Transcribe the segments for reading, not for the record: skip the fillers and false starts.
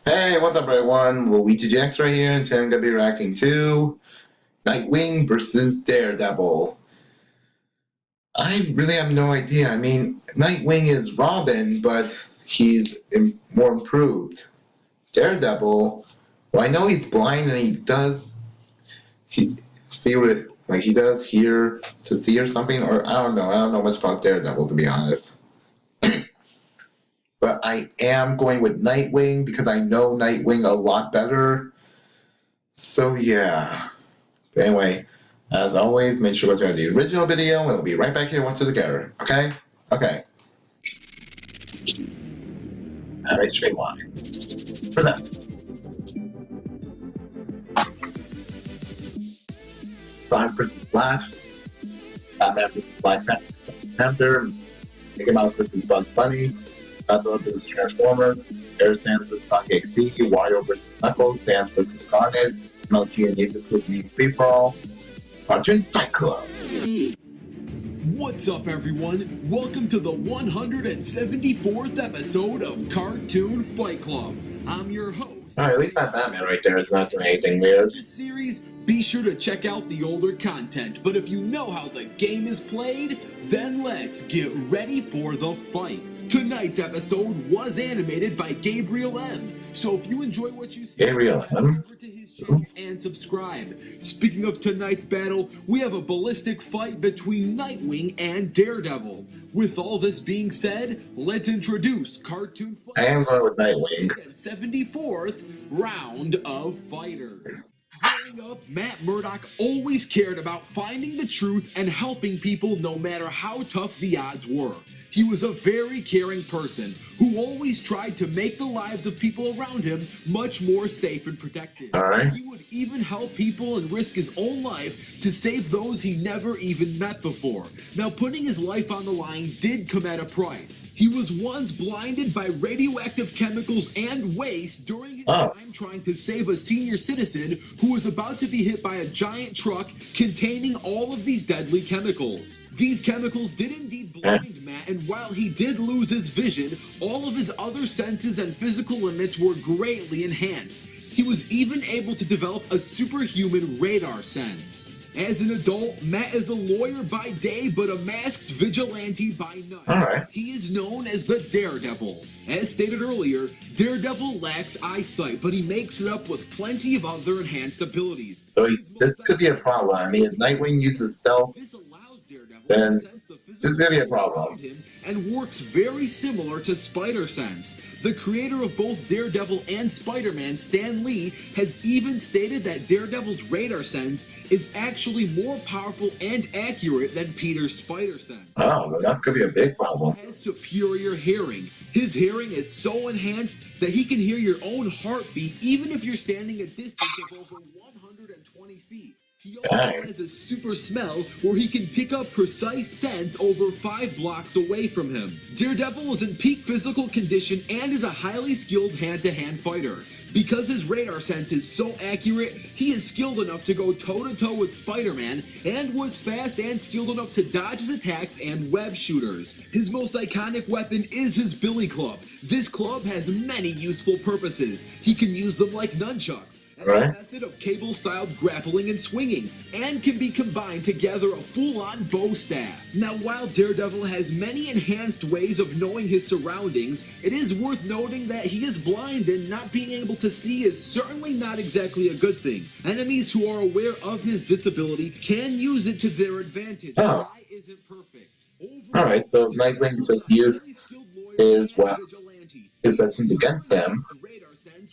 Hey, what's up everyone? Luigi GX right here, and today I'm going to be reacting to Nightwing versus Daredevil. I really have no idea. I mean, Nightwing is Robin, but he's more improved. Daredevil, well, I know he's blind and he see what he does hear to see or something, or I don't know. I don't know much about Daredevil, to be honest. But I am going with Nightwing because I know Nightwing a lot better. So yeah. But anyway, as always, make sure to go to the original video, and we'll be right back here once together. Okay? Okay. Have a straight line. Present. Black versus Flash. Batman versus Black Panther. Mickey Mouse versus Bugs Bunny. Godzilla versus Transformers. Air Sans versus Sonic XD. Wario versus Knuckles. Sans versus Garnet. Melody and Nathan Cookie Free For All. Cartoon Fight Club. What's up, everyone? Welcome to the 174th episode of Cartoon Fight Club. I'm your host. Alright, at least that Batman right there is not doing anything weird. In this series, be sure to check out the older content, but if you know how the game is played, then let's get ready for the fight. Tonight's episode was animated by Gabriel M. So if you enjoy what you see, Gabriel M. over to his channel and subscribe. Speaking of tonight's battle, we have a ballistic fight between Nightwing and Daredevil. With all this being said, let's introduce Cartoon Fight. I am going with Nightwing. 74th round of fighters. Growing up, Matt Murdock always cared about finding the truth and helping people no matter how tough the odds were. He was a very caring person who always tried to make the lives of people around him much more safe and protected. Alright. He would even help people and risk his own life to save those he never even met before. Now, putting his life on the line did come at a price. He was once blinded by radioactive chemicals and waste during his time trying to save a senior citizen who was about to be hit by a giant truck containing all of these deadly chemicals. These chemicals did indeed blind Matt, and while he did lose his vision, all of his other senses and physical limits were greatly enhanced. He was even able to develop a superhuman radar sense. As an adult, Matt is a lawyer by day, but a masked vigilante by night. Alright. He is known as the Daredevil. As stated earlier, Daredevil lacks eyesight, but he makes it up with plenty of other enhanced abilities. So this could be a problem. I mean, if Nightwing uses stealth, This allows Daredevil then to sense the physical this is gonna be a world problem. around him and works very similar to Spider Sense. The creator of both Daredevil and Spider-Man, Stan Lee, has even stated that Daredevil's radar sense is actually more powerful and accurate than Peter's Spider Sense. Oh, well, that's gonna be a big problem. He has superior hearing. His hearing is so enhanced that he can hear your own heartbeat even if you're standing a distance of over 120 feet. He also has a super smell where he can pick up precise scents over 5 blocks away from him. Daredevil is in peak physical condition and is a highly skilled hand-to-hand fighter. Because his radar sense is so accurate, he is skilled enough to go toe-to-toe with Spider-Man and was fast and skilled enough to dodge his attacks and web shooters. His most iconic weapon is his Billy Club. This club has many useful purposes. He can use them like nunchucks, as a method of cable-styled grappling and swinging, and can be combined to gather a full-on bow staff. Now, while Daredevil has many enhanced ways of knowing his surroundings, it is worth noting that he is blind, and not being able to see is certainly not exactly a good thing. Enemies who are aware of his disability can use it to their advantage. Oh. Why isn't perfect? Alright, so if Nightwing just used his weapons against them,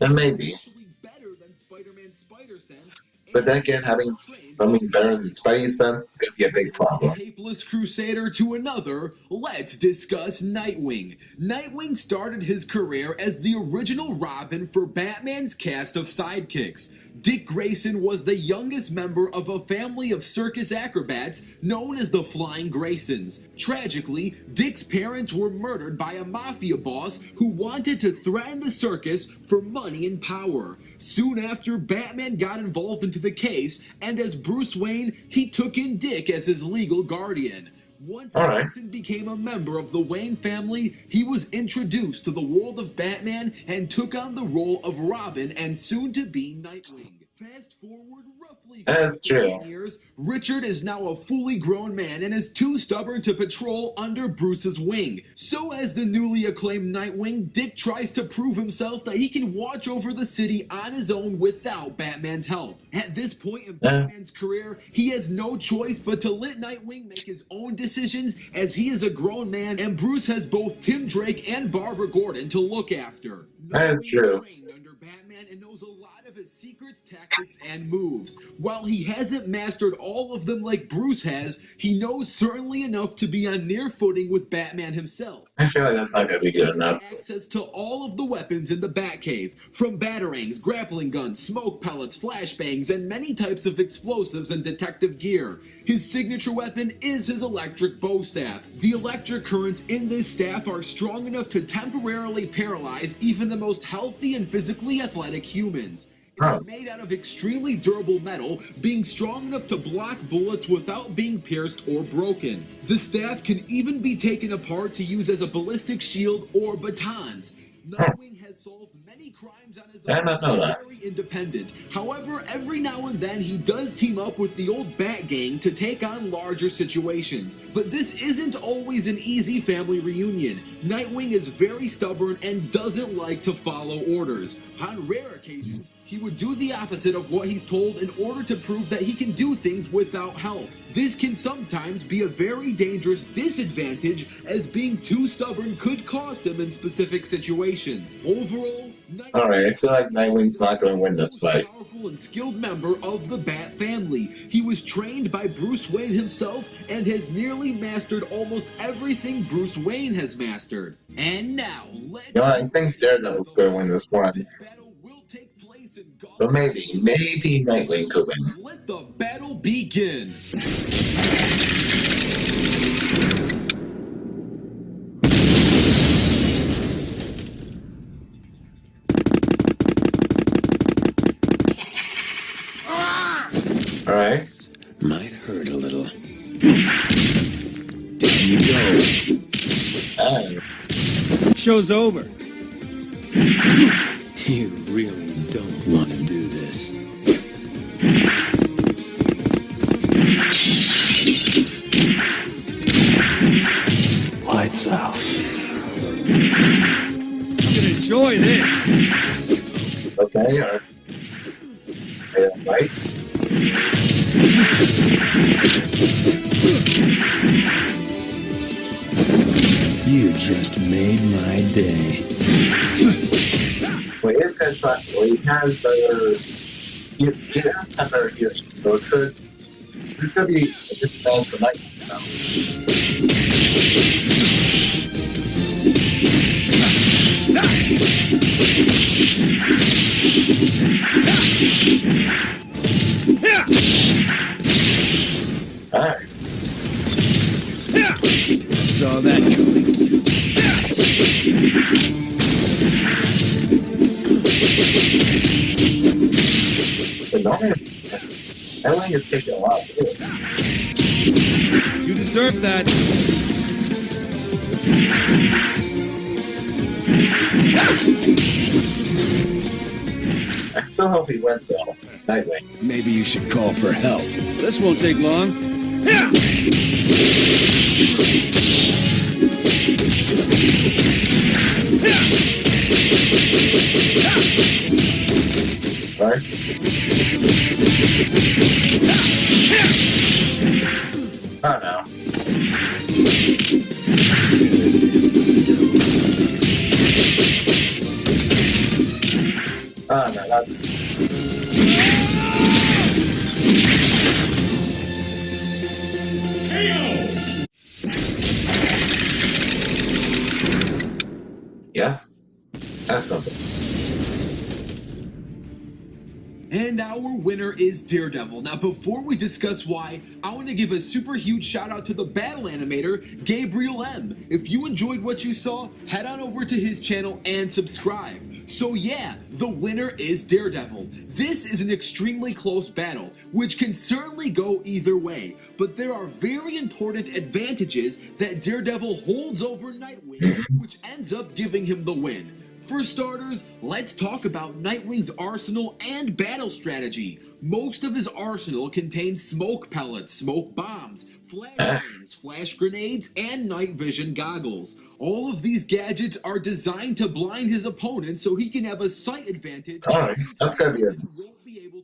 then maybe. But then again, having something better than Spidey sense is going to be a big problem. Capeless Crusader to another, let's discuss Nightwing. Nightwing started his career as the original Robin for Batman's cast of sidekicks. Dick Grayson was the youngest member of a family of circus acrobats known as the Flying Graysons. Tragically, Dick's parents were murdered by a mafia boss who wanted to threaten the circus for money and power. Soon after, Batman got involved into the case, and as Bruce Wayne, he took in Dick as his legal guardian. Once All right. Mason became a member of the Wayne family, he was introduced to the world of Batman and took on the role of Robin and soon to be Nightwing. Fast forward roughly That's 15 true. years, Richard is now a fully grown man and is too stubborn to patrol under Bruce's wing. So as the newly acclaimed Nightwing, Dick tries to prove himself that he can watch over the city on his own without Batman's help. At this point in Batman's career, he has no choice but to let Nightwing make his own decisions as he is a grown man and Bruce has both Tim Drake and Barbara Gordon to look after. That's true. Trained under Batman and knows a lot of his secrets, tactics, and moves. While he hasn't mastered all of them like Bruce has, he knows certainly enough to be on near footing with Batman himself. I feel like that's not gonna be good enough. Access to all of the weapons in the Batcave, from batarangs, grappling guns, smoke pellets, flashbangs, and many types of explosives and detective gear. His signature weapon is his electric bow staff. The electric currents in this staff are strong enough to temporarily paralyze even the most healthy and physically athletic humans. It's made out of extremely durable metal, being strong enough to block bullets without being pierced or broken. The staff can even be taken apart to use as a ballistic shield or batons. Nightwing has solved many crimes on his own and is very independent. However, every now and then he does team up with the old Bat Gang to take on larger situations. But this isn't always an easy family reunion. Nightwing is very stubborn and doesn't like to follow orders. On rare occasions, he would do the opposite of what he's told in order to prove that he can do things without help. This can sometimes be a very dangerous disadvantage, as being too stubborn could cost him in specific situations. Overall, Alright, I feel like Nightwing's not going to win this fight. A powerful and skilled member of the Bat family. He was trained by Bruce Wayne himself and has nearly mastered almost everything Bruce Wayne has mastered. And now, let's... I think Daredevil's going to win this one. But maybe Nightwing could win. Let the battle begin. Alright. Might hurt a little. There you go. Show's over. You really don't want to do this. Lights out. You can enjoy this. Okay, alright. Right? You just made my day. Well, he has better hearing, so it could be a disadvantage for Nightwing now. Alright. I saw that coming. But Nightwing is taking a lot of hits. You deserve that. I still hope he wins though. Nightwing. Maybe you should call for help. This won't take long. Right? Oh no. Oh no, that's... Yeah, that's something. And our winner is Daredevil. Now, before we discuss why, I want to give a super huge shout out to the battle animator, Gabriel M. If you enjoyed what you saw, head on over to his channel and subscribe. So yeah, the winner is Daredevil. This is an extremely close battle, which can certainly go either way, but there are very important advantages that Daredevil holds over Nightwing, which ends up giving him the win. For starters, let's talk about Nightwing's arsenal and battle strategy. Most of his arsenal contains smoke pellets, smoke bombs, flashbangs, flash grenades, and night vision goggles. All of these gadgets are designed to blind his opponent so he can have a sight advantage. Alright, that's gotta be it.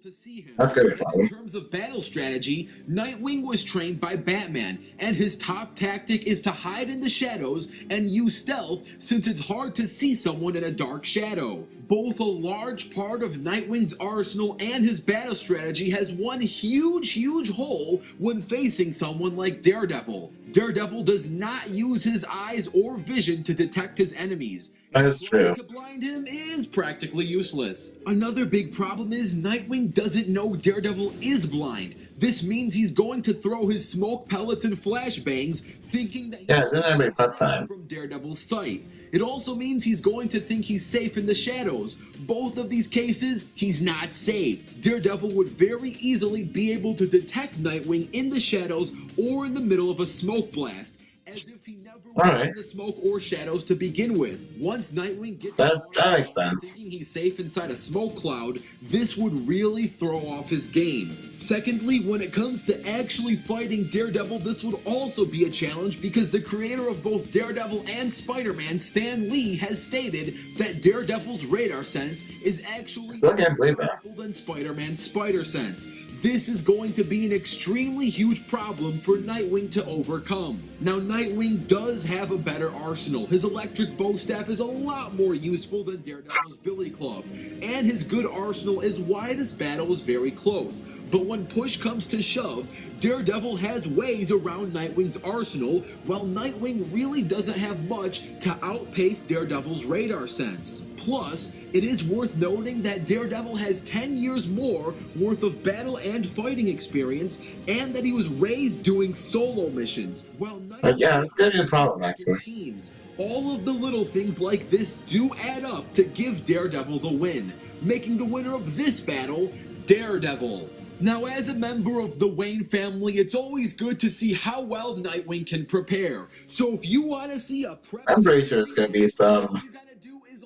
To see him. That's gonna be a problem. In terms of battle strategy, Nightwing was trained by Batman, and his top tactic is to hide in the shadows and use stealth since it's hard to see someone in a dark shadow. Both a large part of Nightwing's arsenal and his battle strategy has one huge hole when facing someone like Daredevil. Daredevil does not use his eyes or vision to detect his enemies. That is true. To blind him is practically useless. Another big problem is Nightwing doesn't know Daredevil is blind. This means he's going to throw his smoke pellets and flashbangs, thinking that he's safe from Daredevil's sight. It also means he's going to think he's safe in the shadows. Both of these cases, he's not safe. Daredevil would very easily be able to detect Nightwing in the shadows or in the middle of a smoke blast, as if he never was in the smoke or shadows to begin with. Once Nightwing gets that makes sense. Thinking he's safe inside a smoke cloud, this would really throw off his game. Secondly, when it comes to actually fighting Daredevil, this would also be a challenge because the creator of both Daredevil and Spider-Man, Stan Lee, has stated that Daredevil's radar sense is actually more powerful than Spider-Man's spider sense. This is going to be an extremely huge problem for Nightwing to overcome. Now, Nightwing does have a better arsenal. His electric bow staff is a lot more useful than Daredevil's billy club, and his good arsenal is why this battle is very close. But when push comes to shove, Daredevil has ways around Nightwing's arsenal, while Nightwing really doesn't have much to outpace Daredevil's radar sense. Plus, it is worth noting that Daredevil has 10 years more worth of battle and fighting experience, and that he was raised doing solo missions, while Nightwing it's gonna be a problem, actually. teams. All of the little things like this do add up to give Daredevil the win, making the winner of this battle Daredevil. Now, as a member of the Wayne family, it's always good to see how well Nightwing can prepare. So if you want to see a prep, I'm pretty sure it's gonna be some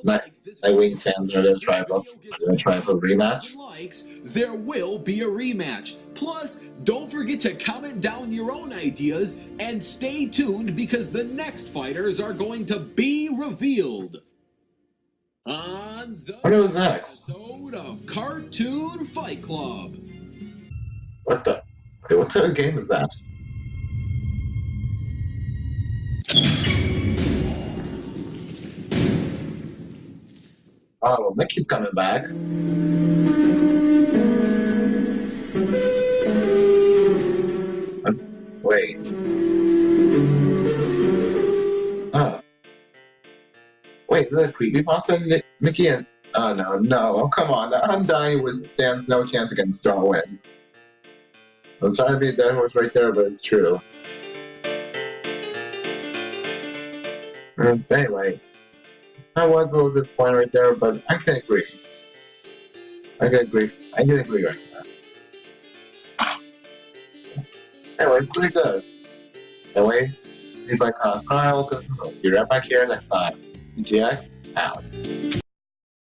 Nightwing fans are gonna try for a rematch. There will be a rematch. Plus, don't forget to comment down your own ideas and stay tuned because the next fighters are going to be revealed on the episode of Cartoon Fight Club. What the? Okay, what kind of game is that? Oh, well, Mickey's coming back. Wait. Oh. Wait, is that a creepypasta? Mickey and... Oh, no. Oh, come on. Undying would stands no chance against Darwin. I'm sorry to be a dead horse right there, but it's true. Anyway, I was a little disappointed right there, but I can agree. I can agree right now. Anyway, it's pretty good. Anyway, he's like, smile, be right back here next time. GX out.